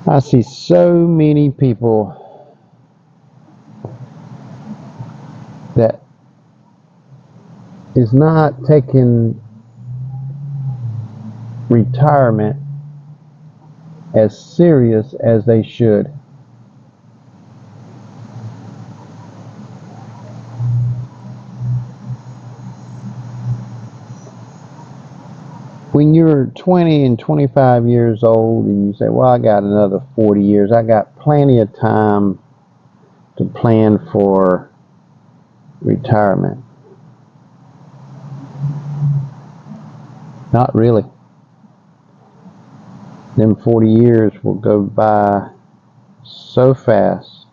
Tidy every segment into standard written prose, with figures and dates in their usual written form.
I see so many people that is not taking retirement as serious as they should. When you're 20 and 25 years old and you say, well, I got another 40 years, I got plenty of time to plan for retirement. Not really. Them 40 years will go by so fast.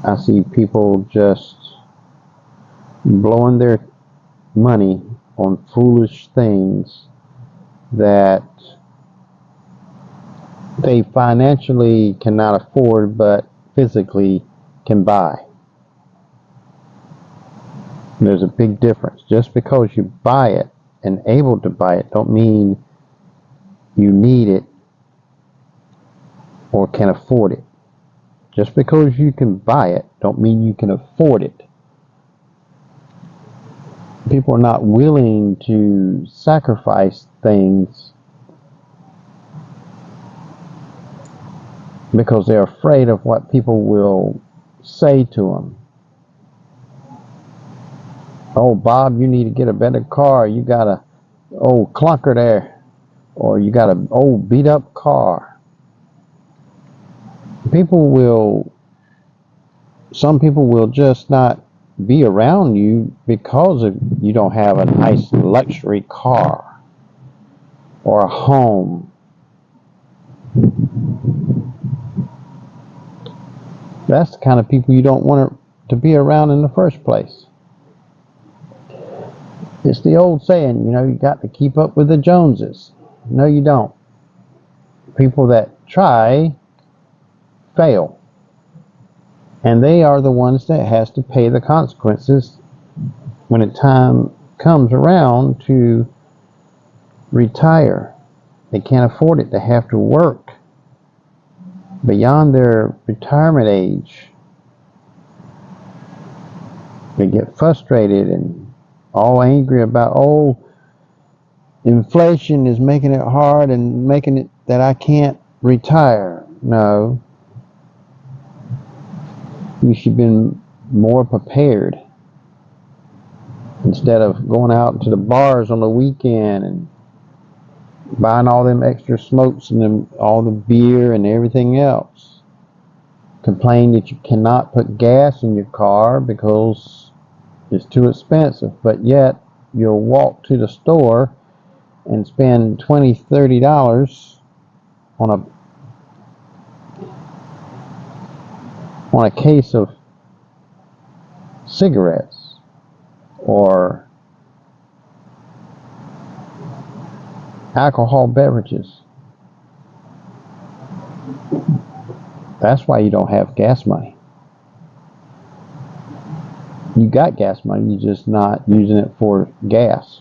I see people just blowing their money on foolish things that they financially cannot afford but physically can buy. There's a big difference. Just because you buy it and able to buy it don't mean you need it or can afford it. Just because you can buy it don't mean you can afford it. People are not willing to sacrifice things because they're afraid of what people will say to them. Oh, Bob, you need to get a better car. You got a old clunker there. Or you got an old beat up car. Some people will just not be around you because you don't have a nice luxury car or a home. That's the kind of people you don't want to be around in the first place. It's the old saying, you got to keep up with the Joneses. No, you don't. People that try fail. And they are the ones that has to pay the consequences when the time comes around to retire. They can't afford it. They have to work beyond their retirement age. They get frustrated and all angry about, inflation is making it hard and making it that I can't retire. No. You should have been more prepared instead of going out to the bars on the weekend and buying all them extra smokes and all the beer and everything else. Complain that you cannot put gas in your car because it's too expensive, but yet you'll walk to the store and spend $20, $30 on a case of cigarettes or alcohol beverages. That's why you don't have gas money. You got gas money, you're just not using it for gas.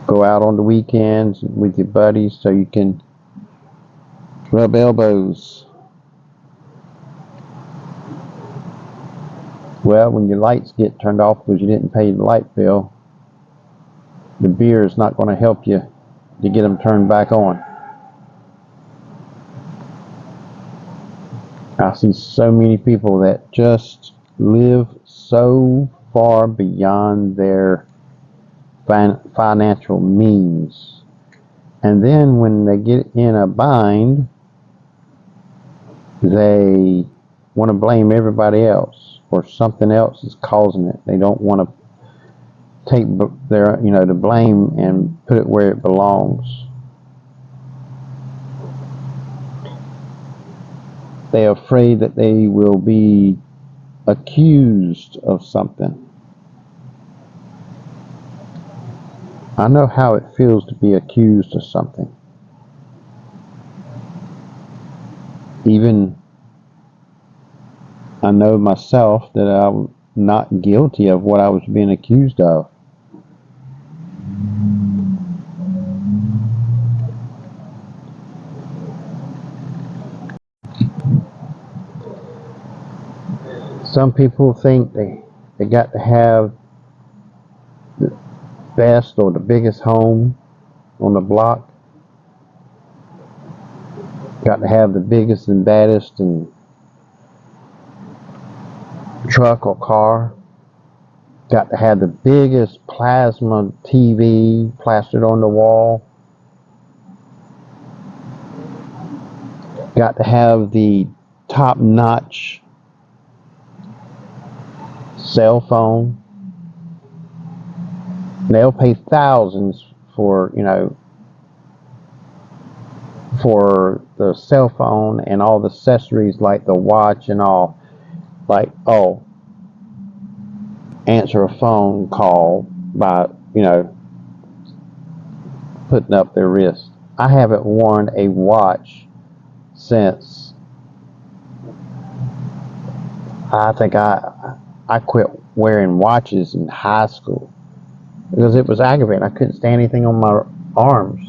Go out on the weekends with your buddies so you can rub elbows. Well, when your lights get turned off because you didn't pay the light bill, the beer is not going to help you to get them turned back on. I see so many people that just live so far beyond their financial means. And then when they get in a bind, they want to blame everybody else or something else is causing it. They don't want to take the blame and put it where it belongs. They're afraid that they will be accused of something. I know how it feels to be accused of something. Even I know myself that I'm not guilty of what I was being accused of. Some people think they got to have the best or the biggest home on the block. Got to have the biggest and baddest and truck or car. Got to have the biggest plasma TV plastered on the wall. Got to have the top-notch cell phone. They'll pay thousands for, for the cell phone and all the accessories like the watch and all. Like, oh, answer a phone call by, putting up their wrist. I haven't worn a watch since I think I quit wearing watches in high school because it was aggravating. I couldn't stand anything on my arms.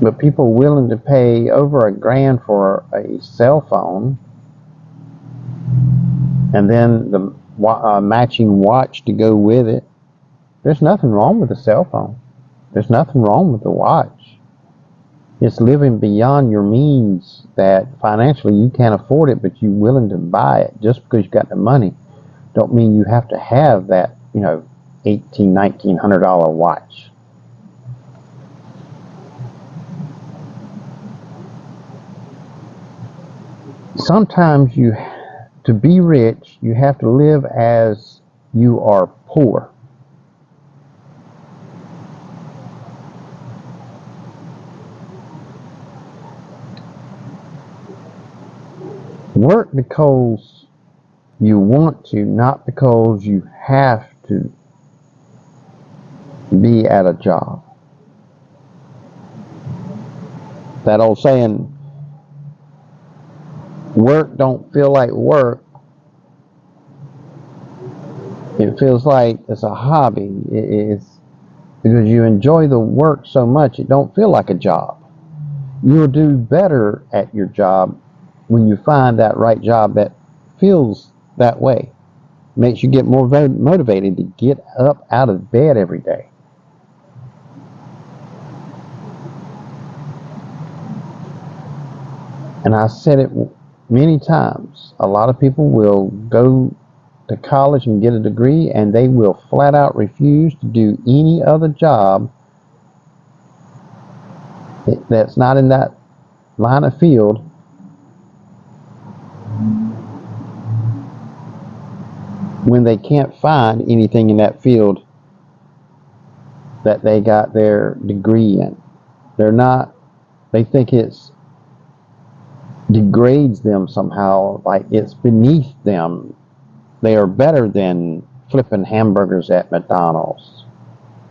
But people willing to pay over $1,000 for a cell phone and then the matching watch to go with it. There's nothing wrong with the cell phone. There's nothing wrong with the watch. It's living beyond your means that financially you can't afford it, but you're willing to buy it just because you got the money. Don't mean you have to have that, $1,800-$1,900 watch. Sometimes to be rich, you have to live as you are poor. Work because you want to, not because you have to be at a job. That old saying, work don't feel like work. It feels like it's a hobby. It's because you enjoy the work so much, it don't feel like a job. You'll do better at your job when you find that right job that feels that way. Makes you get more motivated to get up out of bed every day. And I said it many times. A lot of people will go to college and get a degree, and they will flat out refuse to do any other job that's not in that line of field when they can't find anything in that field that they got their degree in. They think it's degrades them somehow, like it's beneath them. They are better than flipping hamburgers at McDonald's.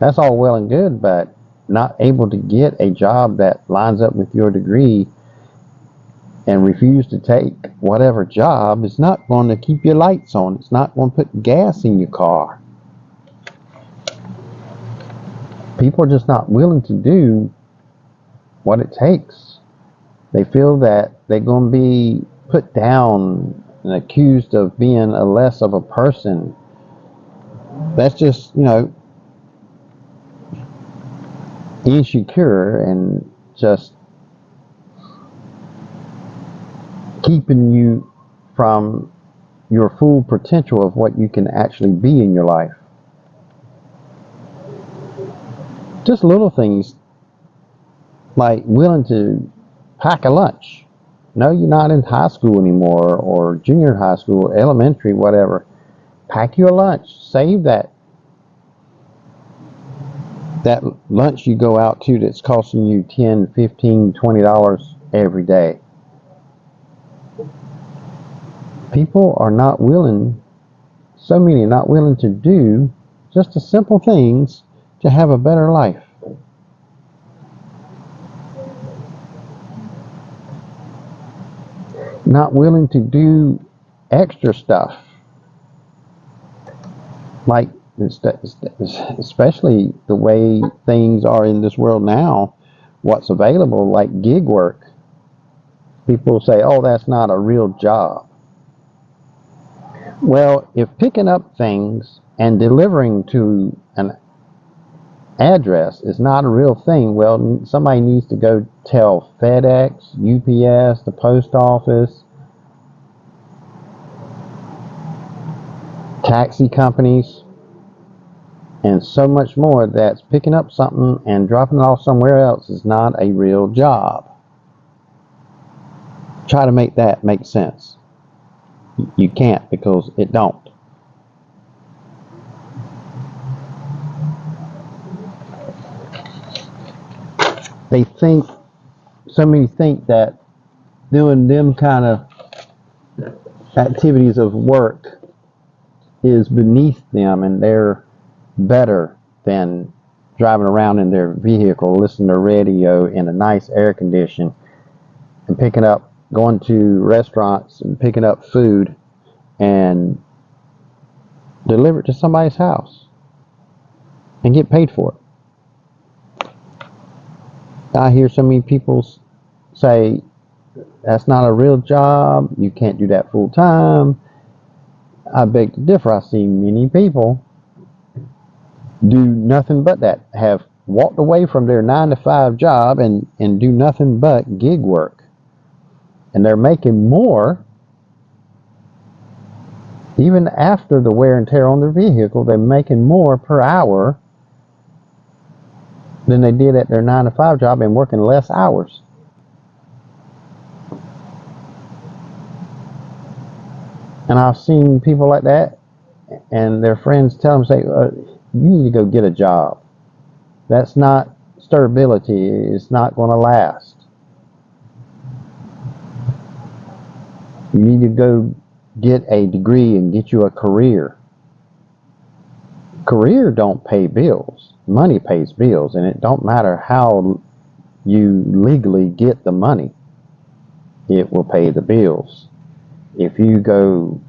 That's all well and good, but not able to get a job that lines up with your degree and refuse to take whatever job is not going to keep your lights on. It's not going to put gas in your car. People are just not willing to do what it takes. They feel that they're going to be put down and accused of being a less of a person. That's just, insecure and just keeping you from your full potential of what you can actually be in your life. Just little things like willing to pack a lunch. No, you're not in high school anymore or junior high school, elementary, whatever. Pack your lunch. Save that lunch you go out to that's costing you $10, $15, $20 every day. People are not willing, so many are not willing to do just the simple things to have a better life. Not willing to do extra stuff. Like, especially the way things are in this world now, what's available, like gig work. People say, oh, that's not a real job. Well, if picking up things and delivering to an address is not a real thing, well, somebody needs to go tell FedEx, UPS, the post office, taxi companies, and so much more that's picking up something and dropping it off somewhere else is not a real job. Try to make that make sense. You can't, because it don't. They think, so many think that doing them kind of activities of work is beneath them and they're better than driving around in their vehicle, listening to radio in a nice air condition and going to restaurants and picking up food and deliver it to somebody's house and get paid for it. I hear so many people say, that's not a real job, you can't do that full time. I beg to differ. I see many people do nothing but that, have walked away from their 9-to-5 job and do nothing but gig work. And they're making more, even after the wear and tear on their vehicle, they're making more per hour than they did at their 9-to-5 job and working less hours. And I've seen people like that, and their friends tell them, say, you need to go get a job. That's not stability. It's not going to last. You need to go get a degree and get you a career. Career don't pay bills. Money pays bills, and it don't matter how you legally get the money. It will pay the bills. If you go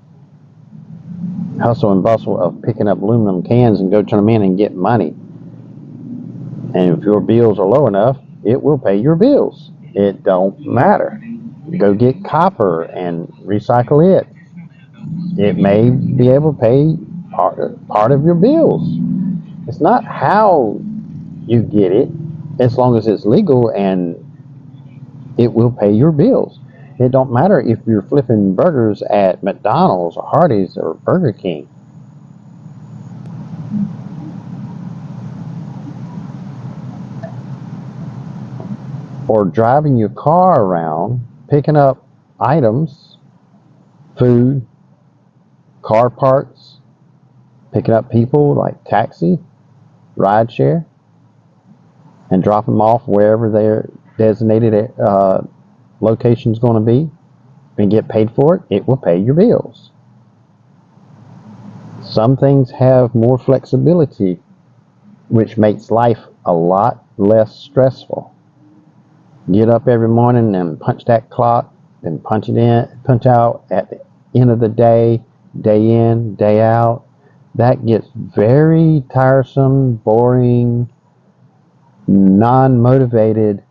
hustle and bustle of picking up aluminum cans and go turn them in and get money, and if your bills are low enough, it will pay your bills. It don't matter. Go get copper and recycle it. It may be able to pay part of your bills. It's not how you get it, as long as it's legal, and it will pay your bills. It don't matter if you're flipping burgers at McDonald's or Hardee's or Burger King. Or driving your car around, picking up items, food, car parts, picking up people like taxi, rideshare, and dropping them off wherever their designated location is going to be, and get paid for it. It will pay your bills. Some things have more flexibility, which makes life a lot less stressful. Get up every morning and punch that clock, then punch out at the end of the day in, day out. That gets very tiresome, boring, non-motivated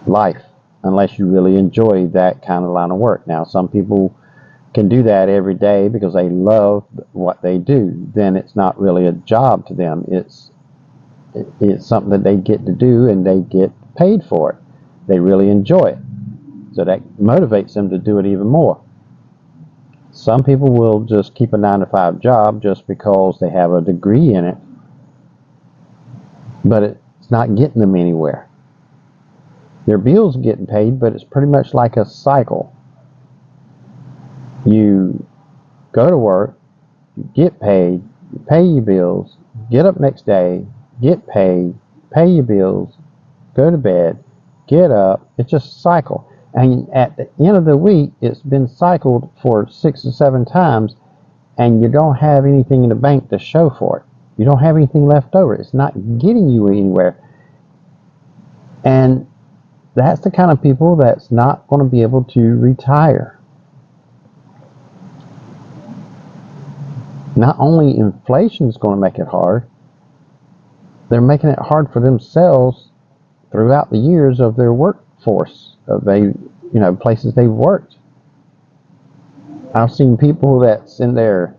life, unless you really enjoy that kind of line of work. Now, some people can do that every day because they love what they do. Then it's not really a job to them. It's something that they get to do and they get paid for it. They really enjoy it. So that motivates them to do it even more. Some people will just keep a 9-to-5 job just because they have a degree in it, but it's not getting them anywhere. Their bills are getting paid, but it's pretty much like a cycle. You go to work, you get paid, you pay your bills, get up next day, get paid, pay your bills, go to bed, get up. It's just a cycle. And at the end of the week, it's been cycled for 6 or 7 times, and you don't have anything in the bank to show for it. You don't have anything left over. It's not getting you anywhere. And that's the kind of people that's not going to be able to retire. Not only inflation is going to make it hard, they're making it hard for themselves throughout the years of their workforce, places they've worked. I've seen people that's in their,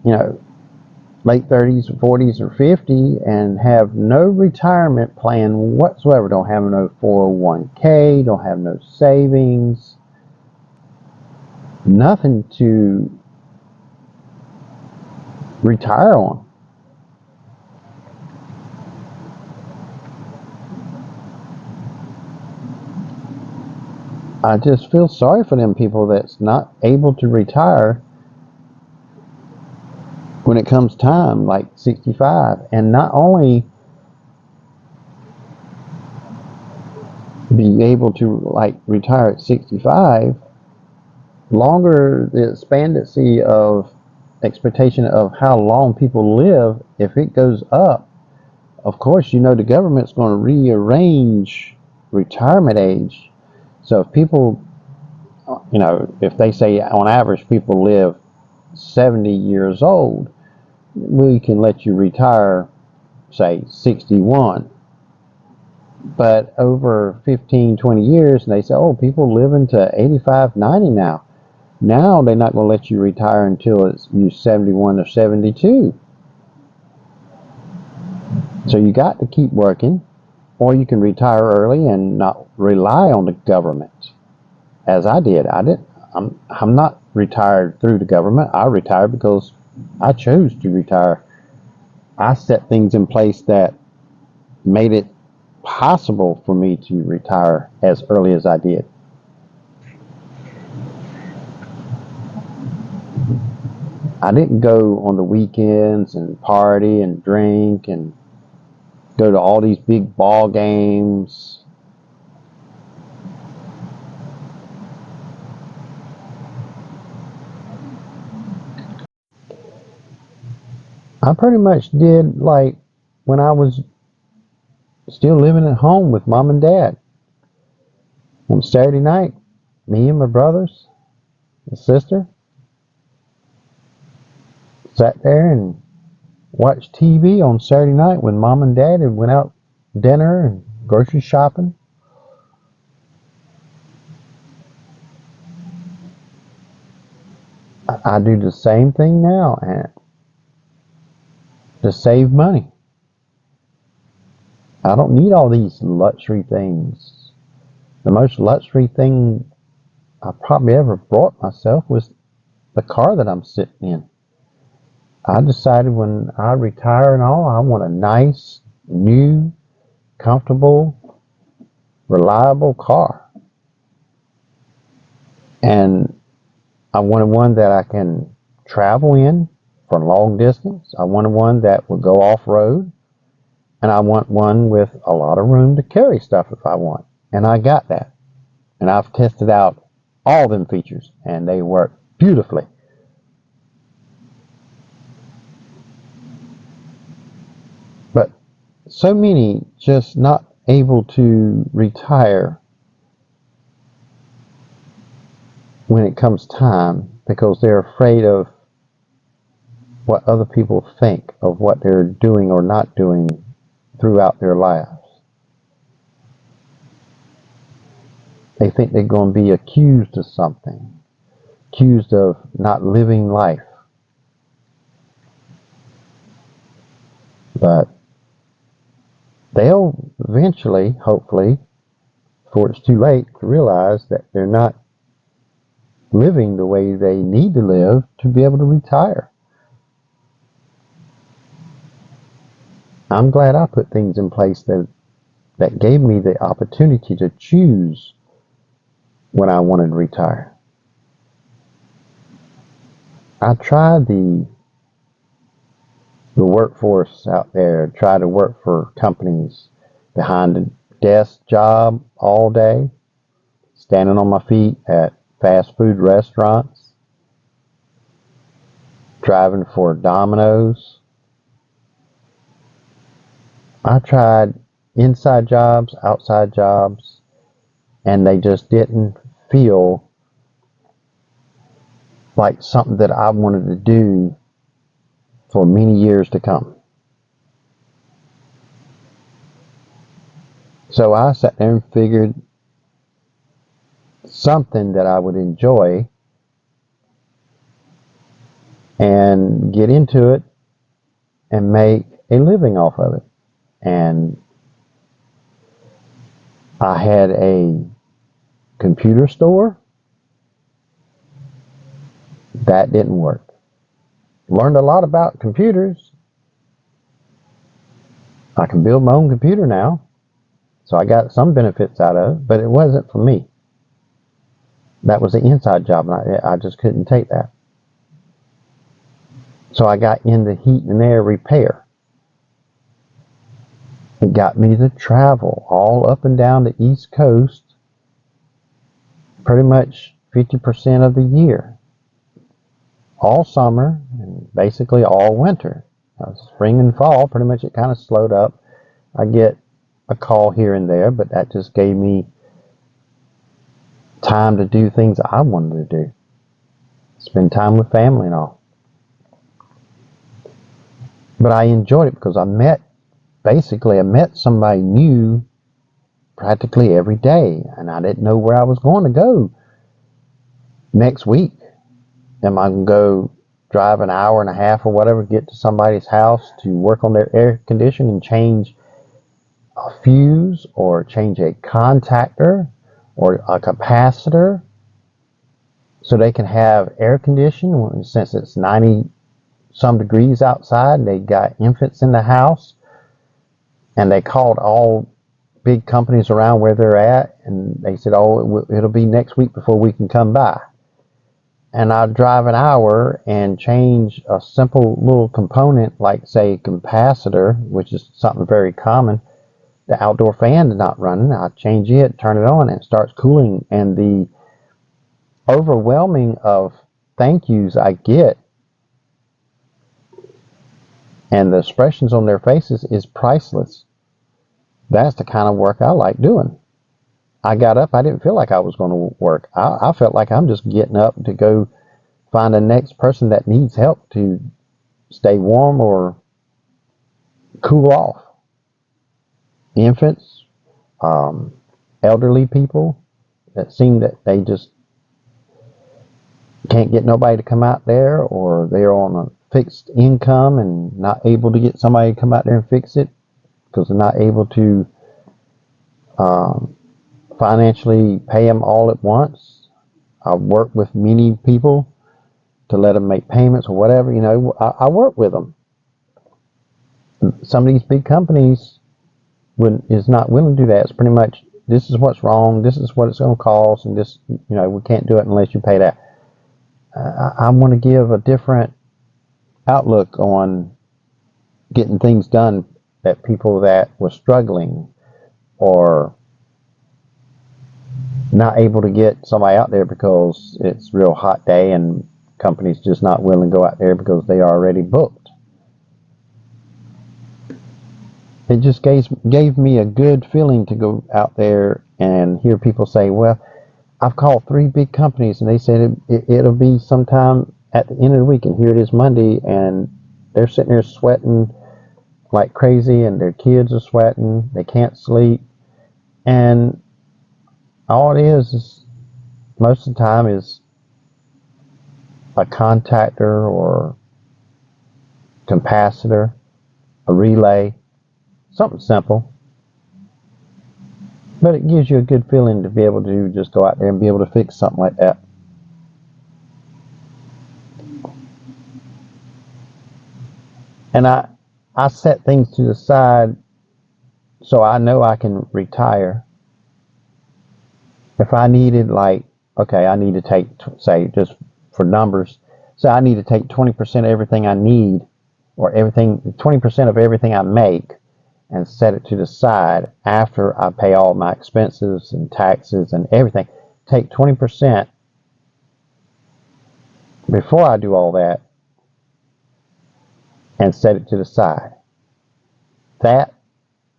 you know, late 30s, 40s, or 50 and have no retirement plan whatsoever. Don't have no 401k, don't have no savings, nothing to retire on. I just feel sorry for them people that's not able to retire when it comes time, like 65, and not only be able to like retire at 65, longer the expectancy of expectation of how long people live, if it goes up, of course, the government's going to rearrange retirement age. So if people, if they say on average people live 70 years old, we can let you retire, say, 61. But over 15, 20 years, and they say, oh, people living to 85, 90 now. Now they're not going to let you retire until you're 71 or 72. So you got to keep working, or you can retire early and not rely on the government, as I did. I'm not retired through the government. I retired because I chose to retire. I set things in place that made it possible for me to retire as early as I did. I didn't go on the weekends and party and drink and go to all these big ball games. I pretty much did like when I was still living at home with mom and dad. On Saturday night, me and my brothers and sister sat there and watched TV on Saturday night when mom and dad had went out dinner and grocery shopping. I do the same thing now and to save money. I don't need all these luxury things. The most luxury thing I probably ever bought myself was the car that I'm sitting in. I decided when I retire and all, I want a nice, new, comfortable, reliable car. And I wanted one that I can travel in for a long distance. I wanted one that would go off-road. And I want one with a lot of room to carry stuff if I want. And I got that. And I've tested out all them features, and they work beautifully. But so many just not able to retire when it comes time because they're afraid of what other people think of what they're doing or not doing throughout their lives. They think they're going to be accused of something, accused of not living life. But they'll eventually, hopefully, before it's too late, to realize that they're not living the way they need to live to be able to retire. I'm glad I put things in place that gave me the opportunity to choose when I wanted to retire. I tried the workforce out there, tried to work for companies behind a desk job all day, standing on my feet at fast food restaurants, driving for Domino's. I tried inside jobs, outside jobs, and they just didn't feel like something that I wanted to do for many years to come. So I sat there and figured something that I would enjoy and get into it and make a living off of it. And I had a computer store. That didn't work. Learned a lot about computers. I can build my own computer now. So I got some benefits out of it, but it wasn't for me. That was the inside job, and I just couldn't take that. So I got into heat and air repair. It got me to travel all up and down the East Coast pretty much 50% of the year. All summer and basically all winter. Spring and fall, pretty much it kind of slowed up. I get a call here and there, but that just gave me time to do things I wanted to do. Spend time with family and all. But I enjoyed it because I met somebody new practically every day, and I didn't know where I was going to go next week. Am I going to go drive an hour and a half or whatever, get to somebody's house to work on their air conditioning and change a fuse or change a contactor or a capacitor so they can have air conditioning since it's 90 some degrees outside? They got infants in the house, and they called all big companies around where they're at, and they said, oh, it'll be next week before we can come by. And I'd drive an hour and change a simple little component like, say, a capacitor, which is something very common. The outdoor fan is not running. I change it, turn it on, and it starts cooling. And the overwhelming of thank yous I get and the expressions on their faces is priceless. That's the kind of work I like doing. I got up, I didn't feel like I was going to work. I felt like I'm just getting up to go find the next person that needs help to stay warm or cool off. Infants, elderly people that seem that they just can't get nobody to come out there, or they're on a fixed income and not able to get somebody to come out there and fix it because they're not able to financially pay them all at once. I've worked with many people to let them make payments or whatever. I work with them. Some of these big companies is not willing to do that. It's pretty much, this is what's wrong, this is what it's going to cost, and this, we can't do it unless you pay that. I want to give a different outlook on getting things done that people that were struggling or not able to get somebody out there because it's a real hot day and companies just not willing to go out there because they are already booked. It just gave me a good feeling to go out there and hear people say, well, I've called 3 big companies and they said it'll be sometime at the end of the week, and here it is Monday, and they're sitting there sweating like crazy, and their kids are sweating, they can't sleep, and all it is most of the time is a contactor or capacitor, a relay, something simple. But it gives you a good feeling to be able to just go out there and be able to fix something like that. And I set things to the side so I know I can retire. If I needed, like, okay, I need to take, say, just for numbers, so I need to take 20% of everything I need, or 20% of everything I make, and set it to the side after I pay all my expenses and taxes and everything. Take 20% before I do all that and set it to the side. That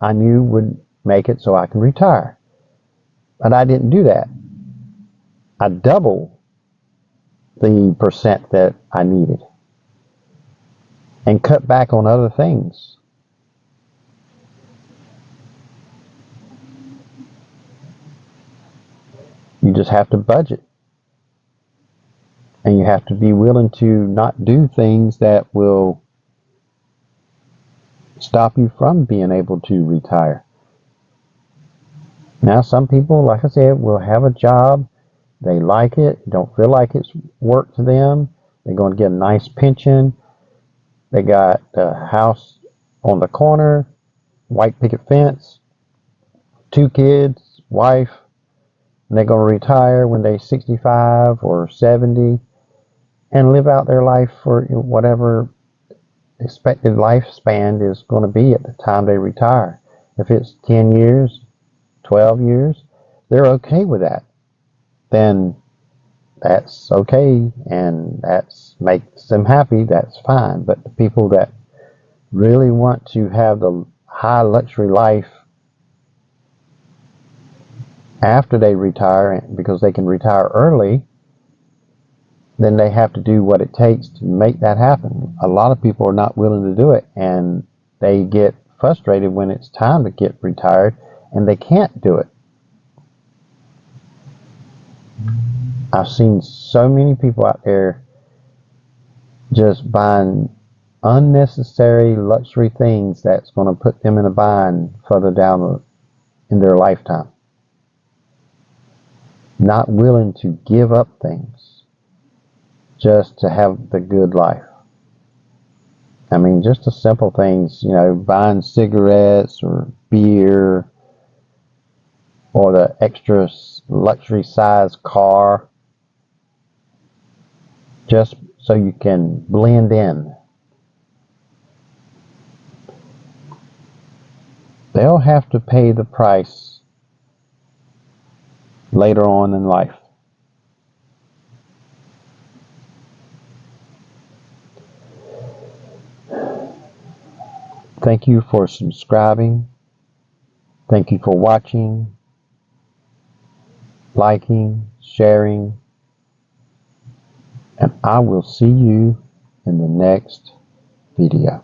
I knew would make it so I can retire. But I didn't do that. I doubled the percent that I needed and cut back on other things. You just have to budget. And you have to be willing to not do things that will stop you from being able to retire. Now, some people, like I said, will have a job. They like it, don't feel like it's work to them. They're going to get a nice pension. They got a house on the corner, white picket fence, 2 kids, wife, and they're going to retire when they're 65 or 70 and live out their life for whatever expected lifespan is going to be at the time they retire. If it's 10 years, 12 years, they're okay with that. Then that's okay, and that makes them happy, that's fine. But the people that really want to have the high luxury life after they retire, because they can retire early, then they have to do what it takes to make that happen. A lot of people are not willing to do it, and they get frustrated when it's time to get retired and they can't do it. I've seen so many people out there just buying unnecessary luxury things that's going to put them in a bind further down in their lifetime. Not willing to give up things just to have the good life. I mean, just the simple things, buying cigarettes or beer or the extra luxury size car just so you can blend in. They'll have to pay the price later on in life. Thank you for subscribing. Thank you for watching, liking, sharing, and I will see you in the next video.